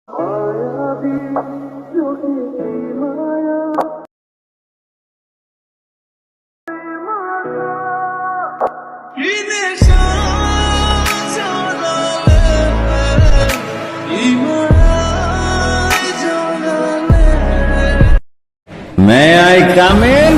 May I come in?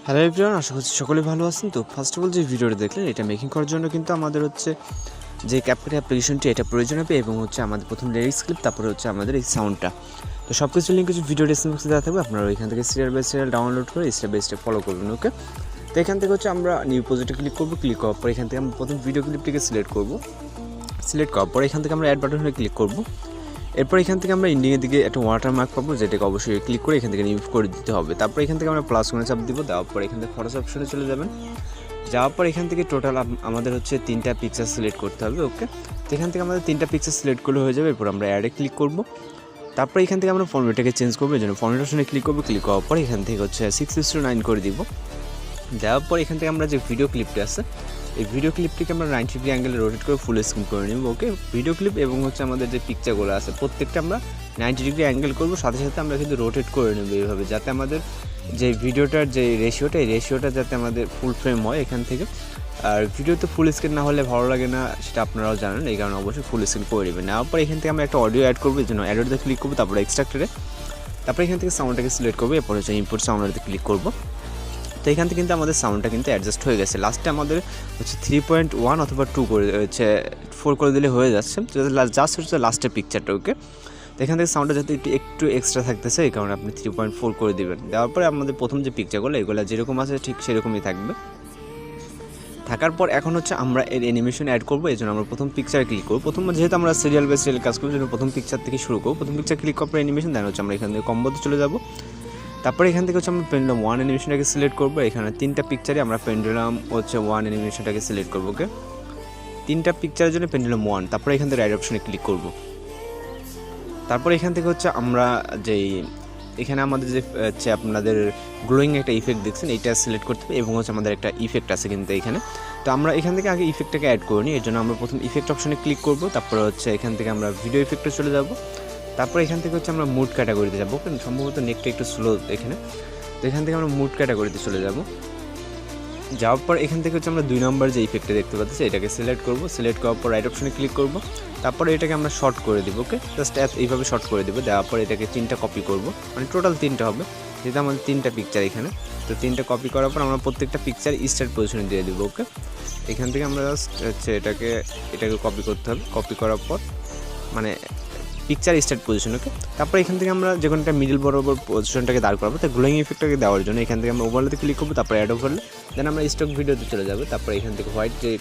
Hello everyone, আশা করছি সকলে ভালো আছেন। তো ফার্স্ট অফ অল যে ভিডিওটা দেখলেন, এটা মেকিং করার জন্য কিন্তু আমাদের হচ্ছে যে CapCut অ্যাপ্লিকেশনটি এটা প্রয়োজন হবে, এবং হচ্ছে আমাদের প্রথম লিরিক্স ক্লিপ, তারপরে হচ্ছে আমাদের এই সাউন্ডটা। তো সব কিছু লিঙ্ক কিছু ভিডিও ডেসক্রিপশনে দেওয়া থাকবে, আপনারা ওইখান থেকে সিরিয়াল বাই সিরিয়াল ডাউনলোড করে স্টেপ বাই স্টেপ ফলো করবেন। ওকে, তো এখান থেকে হচ্ছে আমরা নিউ প্রজেক্টে ক্লিক করবো। ক্লিক করার পর এখান থেকে আমরা প্রথম ভিডিও ক্লিপটিকে সিলেক্ট করবো। সিলেক্ট করার পর এখান থেকে আমরা অ্যাড বাটনে ক্লিক করবো। এরপর এখান থেকে আমরা ইন্ডিংয়ের দিকে একটা ওয়াটারমার্ক পাবো, যেটাকে অবশ্যই ক্লিক করে এখান থেকে রিমুভ করে দিতে হবে। তারপর এখান থেকে আমরা প্লাস কোণে চাপ দিব, দেওয়ার পর এখান থেকে ফটোস অপশনে চলে যাবেন। যাওয়ার পর এখান থেকে টোটাল আমাদের হচ্ছে 3টা পিকচার সিলেক্ট করতে হবে। ওকে, তো এখান থেকে আমাদের 3টা পিকচার সিলেক্ট করলে হয়ে যাবে। এরপর আমরা অ্যাডে ক্লিক করবো। তারপর এখান থেকে আমরা ফর্মেটটাকে চেঞ্জ করবো, এই জন্য ফর্মেট অপশনে ক্লিক করবো। ক্লিক করার পর এখান থেকে হচ্ছে 6:9 করে দিব। দেওয়ার পর এখান থেকে আমরা যে ভিডিও ক্লিপটা আছে, এই ভিডিও ক্লিপটিকে আমরা 90 ডিগ্রি অ্যাঙ্গেলে রোটেট করে ফুল স্ক্রিন করে নেব। ওকে, ভিডিও ক্লিপ এবং হচ্ছে আমাদের যে পিকচারগুলো আছে প্রত্যেকটা আমরা 90 ডিগ্রি অ্যাঙ্গেল করবো, সাথে সাথে আমরা কিন্তু রোটেট করে নেব এইভাবে, যাতে আমাদের যে ভিডিওটার যে রেশিওটা, এই রেশিওটা যাতে আমাদের ফুল ফ্রেম হয় এখান থেকে। আর ভিডিওতে ফুল স্ক্রিন না হলে ভালো লাগে না, সেটা আপনারাও জানেন, এই কারণে অবশ্যই ফুল স্ক্রিন করে নেবেন। নেওয়ার পর এখান থেকে আমরা একটা অডিও অ্যাড করবো, এই জন্য অ্যাডোতে ক্লিক করবো, তারপরে এক্সট্রাক্টরে, তারপরে এখান থেকে সাউন্ডটাকে সিলেক্ট করবো। এরপর হচ্ছে ইম্পোর্ট সাউন্ডেতে ক্লিক করবো। তো এখান থেকে কিন্তু আমাদের সাউন্ডটা কিন্তু অ্যাডজাস্ট হয়ে গেছে। লাস্টে আমাদের হচ্ছে 3.1 অথবা 2 করে হচ্ছে 4 করে দিলে হয়ে যাচ্ছে, জাস্ট হচ্ছে লাস্টের পিকচারটা। ওকে, তো এখান থেকে সাউন্ডটা যাতে একটু এক্সট্রা থাকতেছে, এই কারণে আপনি 3.4 করে দেবেন। দেওয়ার পরে আমাদের প্রথম যে পিকচারগুলো, এগুলো যেরকম আছে ঠিক সেরকমই থাকবে। থাকার পর এখন হচ্ছে আমরা এর অ্যানিমেশন অ্যাড করবো, এই জন্য আমরা প্রথম পিকচারে ক্লিক করবো। প্রথম যেহেতু আমরা সিরিয়াল বাই সিরিয়াল কাজ করবো, জন্য প্রথম পিকচার থেকে শুরু করবো। প্রথম পিকচার ক্লিক করার পর অ্যানিমেশন, দেন হচ্ছে আমরা এখান থেকে কম্বোতে চলে যাবো। তারপরে এখান থেকে হচ্ছে আমরা পেন্ডুলাম 1 অ্যানিমেশনটাকে সিলেক্ট করবো। এখানে 3টা পিকচারে আমরা পেন্ডুলাম হচ্ছে 1 অ্যানিমেশনটাকে সিলেক্ট করবো। ওকে, 3টা পিকচারের জন্য পেন্ডুলাম 1। তারপরে এখান থেকে রাইট অপশনে ক্লিক করবো। তারপরে এখান থেকে হচ্ছে আমরা যেই এখানে আমাদের যে হচ্ছে আপনাদের গ্লোয়িং একটা ইফেক্ট দেখছেন, এইটা সিলেক্ট করতে হবে, এবং হচ্ছে আমাদের একটা ইফেক্ট আছে কিন্তু এখানে। তো আমরা এখান থেকে আগে ইফেক্টটাকে অ্যাড করে নিই, এর জন্য আমরা প্রথম ইফেক্ট অপশনে ক্লিক করবো। তারপরে হচ্ছে এখান থেকে আমরা ভিডিও ইফেক্টে চলে যাব। তারপর এখান থেকে হচ্ছে আমরা মুড ক্যাটাগরিতে যাবো, কিন্তু সম্ভবত নেটটা একটু স্লো এখানে। তো এখান থেকে আমরা মুড ক্যাটাগরিতে চলে যাব। যাওয়ার পর এখান থেকে হচ্ছে আমরা 2 নম্বর যে ইফেক্টটা দেখতে পাচ্ছি, এটাকে সিলেক্ট করব। সিলেক্ট করার পর রাইট অপশনে ক্লিক করব। তারপরে এটাকে আমরা শর্ট করে দেবো। ওকে, জাস্ট এইভাবে শর্ট করে দেবো। দেওয়ার পর এটাকে 3টা কপি করব, মানে টোটাল 3টা হবে, যেহেতু আমাদের 3টা পিকচার এখানে। তো 3টা কপি করার পর আমরা প্রত্যেকটা পিকচার স্টার্ট পজিশনে দিয়ে দেবো। ওকে, এখান থেকে আমরা জাস্ট হচ্ছে এটাকে কপি করতে হবে। কপি করার পর মানে পিকচার স্টার্ট পজিশন। ওকে, তারপর এখান থেকে আমরা যে কোনো একটা মিডল বরাবর পজিশনটাকে দাঁড় করাবো। তো গ্লোয়িং ইফেক্টটাকে দেওয়ার জন্য এখান থেকে আমরা ওভারলেতে ক্লিক করবো, তারপরে অ্যাড ওভারলে, দেন আমরা স্টক ভিডিওতে চলে যাবো। তারপরে এখান থেকে হোয়াইট যে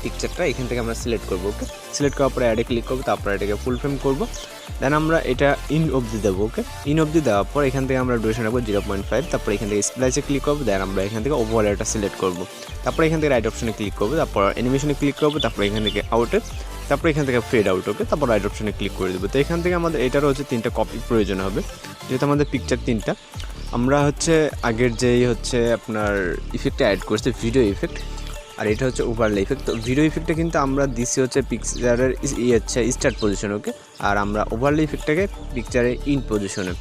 পিকচারটা এখান থেকে আমরা সিলেক্ট করবো। ওকে, সিলেক্ট করার পরে অ্যাডে ক্লিক করবো, তারপরে এটাকে ফুল ফ্রেম করবো, দেন আমরা এটা ইন অবধি দেবো। ওকে, ইন অবধি দেওয়ার পর এখান থেকে আমরা ডিউরেশন রাখবো 0.5। তারপরে এখান থেকে স্প্লাইসে ক্লিক করবো, দেন আমরা এখান থেকে ওভারলেটা সিলেক্ট করবো। তারপরে এখান থেকে রাইট অপশনে ক্লিক করবো, তারপর অ্যানিমেশনে ক্লিক করবো, তারপরে এখান থেকে আউটে, তারপর এখান থেকে ফেড আউট। ওকে, তারপর রাইট অপশনে ক্লিক করে দেবো। তো এখান থেকে আমাদের এটারও হচ্ছে 3টা কপি প্রয়োজন হবে, যেহেতু আমাদের পিকচার 3টা। আমরা হচ্ছে আগের যেই হচ্ছে আপনার ইফেক্টটা অ্যাড করছে, ভিডিও ইফেক্ট, আর এটা হচ্ছে ওভারলে ইফেক্ট। তো ভিডিও ইফেক্টটা কিন্তু আমরা দিচ্ছি হচ্ছে পিকচারের হচ্ছে স্টার্ট পজিশন। ওকে, আর আমরা ওভারলে ইফেক্টটাকে পিকচারের ইন পজিশনে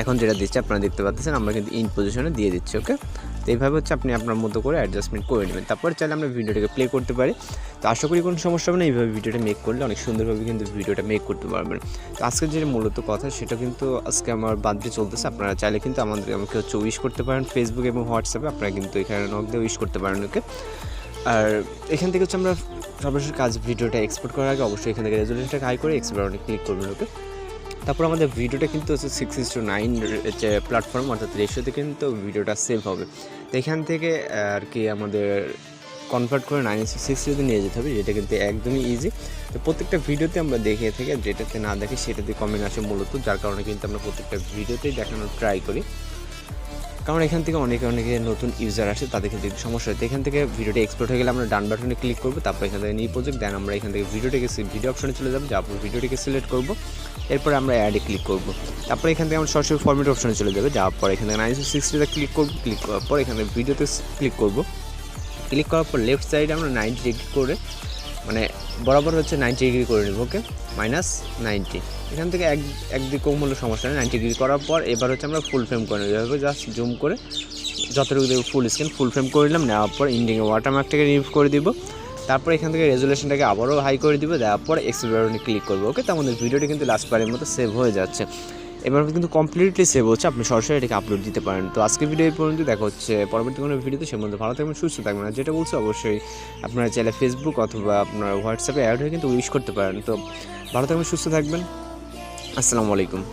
এখন যেটা দিচ্ছি আপনারা দেখতে পাচ্ছেন, আমরা কিন্তু ইন পজিশনে দিয়ে দিচ্ছি। ওকে, তো এইভাবে হচ্ছে আপনি আপনার মতো করে অ্যাডজাস্টমেন্ট করে নেবেন। তারপরে চাইলে আমরা ভিডিওটাকে প্লে করতে পারি। তো আশা করি কোনো সমস্যা হবে না, এইভাবে ভিডিওটা মেক করলে অনেক সুন্দরভাবে কিন্তু ভিডিওটা মেক করতে পারবেন। তো আজকের যে মূলত কথা, সেটা কিন্তু আজকে আমার বার্থডে চলতেছে। আপনারা চাইলে কিন্তু আমাকে হচ্ছে উইশ করতে পারেন ফেসবুক এবং হোয়াটসঅ্যাপে, আপনারা কিন্তু এখানে নক দিয়ে উইশ করতে পারেন। ওকে, আর এখান থেকে হচ্ছে আমরা সর্বশেষ কাজ, ভিডিওটা এক্সপোর্ট করার আগে অবশ্যই এখান থেকে রেজুলেশনটাকে হাই করে এক্সপোর্টে ক্লিক করবেন। ওকে, তারপর আমাদের ভিডিওটা কিন্তু হচ্ছে 6:9 যে প্ল্যাটফর্ম, অর্থাৎ রেশিওতে কিন্তু ভিডিওটা সেভ হবে। তো এখান থেকে আর কি আমাদের কনভার্ট করে 9:6 নিয়ে যেতে হবে, যেটা কিন্তু একদমই ইজি। তো প্রত্যেকটা ভিডিওতে আমরা দেখে থেকে যেটাতে না দেখি সেটাতে কমেন্ট আসে মূলত, যার কারণে কিন্তু আমরা প্রত্যেকটা ভিডিওতেই দেখানোর ট্রাই করি, কারণ এখান থেকে অনেকে নতুন ইউজার আসে, তাদের ক্ষেত্রে সমস্যা হয়। তো এখান থেকে ভিডিওটা এক্সপোর্ট হয়ে গেলে আমরা ডান বাটনে ক্লিক করবো, তারপর এখান থেকে নিউ প্রজেক্ট, দেন আমরা এখান থেকে ভিডিও অপশনে চলে যাবো। যাওয়ার পর ভিডিওটিকে সিলেক্ট করবো, এরপরে আমরা অ্যাডে ক্লিক করব। তারপরে এখান থেকে আমরা সরাসরি ফরম্যাট অপশনে চলে যাবে, যাওয়ার পর এখান থেকে 960তে ক্লিক করব। ক্লিক করার পর এখানে ভিডিওতে ক্লিক করব। ক্লিক করার পর লেফট সাইডে আমরা 90 ডিগ্রি করে মানে বরাবর হচ্ছে 90 ডিগ্রি করে নেব। ওকে, -90 এখান থেকে একদিক কম হলো সমস্যা নেই। 90 ডিগ্রি করার পর এবার হচ্ছে আমরা ফুল ফ্রেম করে নেব। এভাবে জাস্ট জুম করে যতটুকু দেবো ফুল স্ক্রিন ফুল ফ্রেম করে নিলাম। নেওয়ার পর ইন্ডিংয়ে ওয়াটারমার্কটাকে রিমুভ করে দিব। তারপর এখান থেকে রেজুলেশনটাকে আবারও হাই করে দিব। দেওয়ার পর এক্সপোর্ট বাটনে ক্লিক করবো। ওকে, তো আমাদের ভিডিওটি কিন্তু লাস্ট বারের মতো সেভ হয়ে যাচ্ছে। এবার কিন্তু কমপ্লিটলি সেভ হচ্ছে, আপনি সরাসরি এটাকে আপলোড দিতে পারেন। তো আজকের ভিডিও এই পর্যন্ত, দেখা হচ্ছে পরবর্তী কোনো ভিডিওতে। সে মধ্যে ভালো থাকবেন, সুস্থ থাকবেন। আর যেটা বলছি অবশ্যই আপনারা চাইলে ফেসবুক অথবা আপনার হোয়াটসঅ্যাপে অ্যাড হয়ে কিন্তু উইশ করতে পারেন। তো ভালো থাকবেন, সুস্থ থাকবেন। আসসালামু আলাইকুম।